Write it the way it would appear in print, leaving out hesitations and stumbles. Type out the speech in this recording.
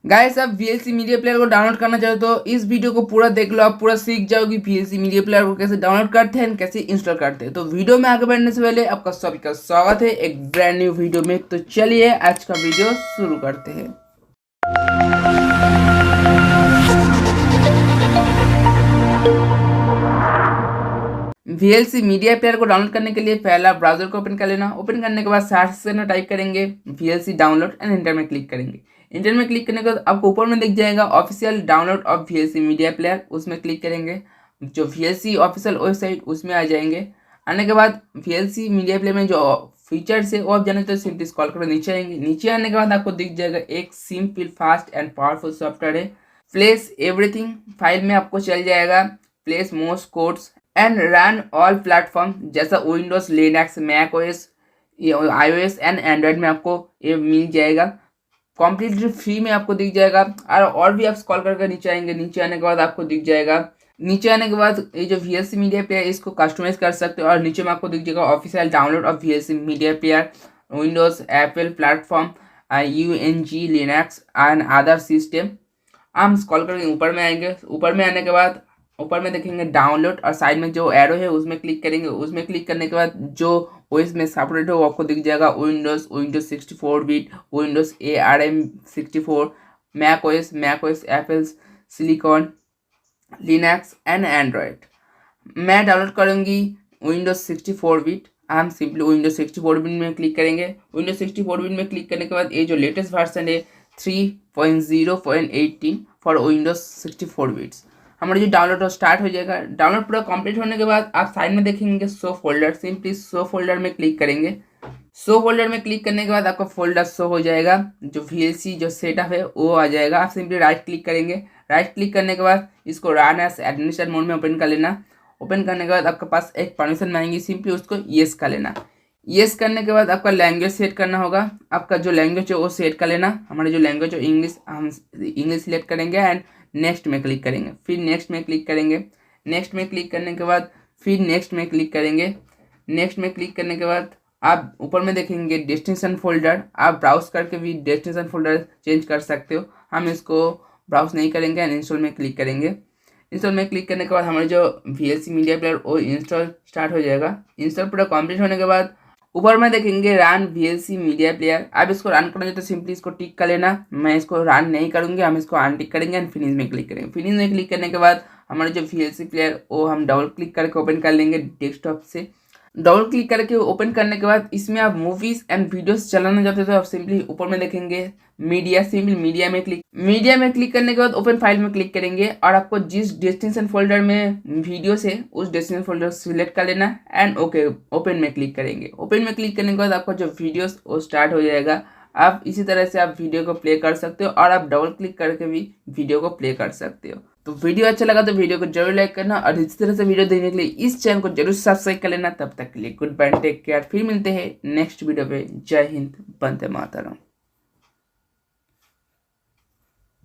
Guys, आप VLC media player को download करना चाहो तो इस वीडियो को पूरा देख लो। आप पूरा सीख जाओगे VLC मीडिया प्लेयर को कैसे डाउनलोड करते हैं, कैसे इंस्टॉल करते हैं। तो वीडियो में आगे बढ़ने से पहले आपका सभी का स्वागत है एक ब्रांड न्यू वीडियो में। तो चलिए आज का वीडियो शुरू करते हैं। VLC मीडिया प्लेयर को डाउनलोड करने के लिए पहला ब्राउजर को ओपन कर लेना। ओपन करने के बाद सर्च सेक्शन में टाइप करेंगे VLC डाउनलोड एंड इंटर में क्लिक करेंगे। इंटर में क्लिक करने के बाद आपको ऊपर में दिख जाएगा official download of VLC media player, उसमें क्लिक करेंगे। जो VLC ऑफिशियल वेबसाइट उसमें आ जाएंगे। आने के बाद VLC मीडिया प्लेयर में जो फीचर्स है वो आप जाने तो सिंपली स्क्रॉल कर नीचे आएंगे। नीचे आने के बाद आपको दिख जाएगा एक simple fast and powerful software है प्लेस एवरीथिंग। फाइल में आपको चल जाएगा place most codes and run all platform, जैसा Windows, Linux, Mac OS, iOS and Android में आपको ये मिल जाएगा। कम्प्लीटली फ्री में आपको दिख जाएगा। और भी आप स्क्रॉल करके नीचे आएंगे। नीचे आने के बाद आपको दिख जाएगा, नीचे आने के बाद ये जो VLC मीडिया प्लेयर इसको कस्टमाइज कर सकते हो। और नीचे में आपको दिख जाएगा official download of VLC media player, Windows, Apple platform, UNG, Linux and other system. हम स्क्रॉल करके ऊपर में आएंगे। ऊपर में आने के बाद ऊपर में देखेंगे डाउनलोड और साइड में जो एरो है उसमें क्लिक करेंगे। उसमें क्लिक करने के बाद जो ओएस में सपोर्टेड है वो आपको दिख जाएगा Windows 64 bit, Windows ARM 64, Mac OS, Apple Silicon, Linux and Android. मैं डाउनलोड करूँगी विंडोज 64 बिट। हम सिंपली विंडोज 64 बिट में क्लिक करेंगे। विंडोज 64 बिट में क्लिक करने के बाद ये जो लेटेस्ट वर्जन है 3.0.18 फॉर विंडोज 64 बिट्स हमारा जो डाउनलोड स्टार्ट हो जाएगा। डाउनलोड पूरा कंप्लीट होने के बाद आप साइड में देखेंगे show folder, simply show folder में क्लिक करेंगे। शो फोल्डर में क्लिक करने के बाद आपका फोल्डर शो हो जाएगा। जो VLC जो सेटअप है वो आ जाएगा। आप सिंपली राइट क्लिक करेंगे। राइट क्लिक करने के बाद इसको रन एज एडमिनिस्ट्रेटर मोड में ओपन कर लेना। ओपन करने के बाद आपके पास एक परमिशन मांगेगी, सिंपली उसको येस कर लेना। येस करने के बाद आपका लैंग्वेज सेट करना होगा। आपका जो लैंग्वेज है वो सेट कर लेना। हमारा जो लैंग्वेज है इंग्लिश, हम इंग्लिश सिलेक्ट करेंगे एंड नेक्स्ट में क्लिक करेंगे। फिर नेक्स्ट में क्लिक करेंगे। नेक्स्ट में क्लिक करने के बाद फिर नेक्स्ट में क्लिक करेंगे। नेक्स्ट में क्लिक करने के बाद आप ऊपर में देखेंगे डेस्टिनेशन फोल्डर। आप ब्राउज करके भी डेस्टिनेशन फोल्डर चेंज कर सकते हो। हम इसको ब्राउज नहीं करेंगे एंड इंस्टॉल में क्लिक करेंगे। इंस्टॉल में क्लिक करने के बाद हमारे जो VLC मीडिया प्लेयर वो इंस्टॉल स्टार्ट हो जाएगा। इंस्टॉल पूरा कंप्लीट होने के बाद ऊपर में देखेंगे रन VLC मीडिया प्लेयर। आप इसको रन करना तो सिंपली इसको टिक कर लेना। मैं इसको रन नहीं करूंगी, हम इसको अनटिक करेंगे एंड फिनिश में क्लिक करेंगे। फिनिश में क्लिक करने के बाद हमारे जो VLC प्लेयर वो हम डबल क्लिक करके ओपन कर लेंगे डेस्कटॉप से। डबल क्लिक करके ओपन करने के बाद इसमें आप मूवीज एंड वीडियोस चलाना चाहते हो तो आप सिंपली ऊपर में देखेंगे मीडिया, सिंपली मीडिया में क्लिक करने के बाद ओपन फाइल में क्लिक करेंगे। और आपको जिस डेस्टिनेशन फोल्डर में वीडियोस है उस डेस्टिनेशन फोल्डर सिलेक्ट कर लेना एंड ओके ओपन में क्लिक करेंगे। ओपन में क्लिक करने के बाद आपका जो वीडियोस वो स्टार्ट हो जाएगा। आप इसी तरह से आप वीडियो को प्ले कर सकते हो और आप डबल क्लिक करके भी वीडियो को प्ले कर सकते हो। तो वीडियो अच्छा लगा तो वीडियो को जरूर लाइक करना और इसी तरह से वीडियो देखने के लिए इस चैनल को जरूर सब्सक्राइब कर लेना। तब तक के लिए गुड बाय, टेक केयर। फिर मिलते हैं नेक्स्ट वीडियो पे। जय हिंद, वंदे मातरम।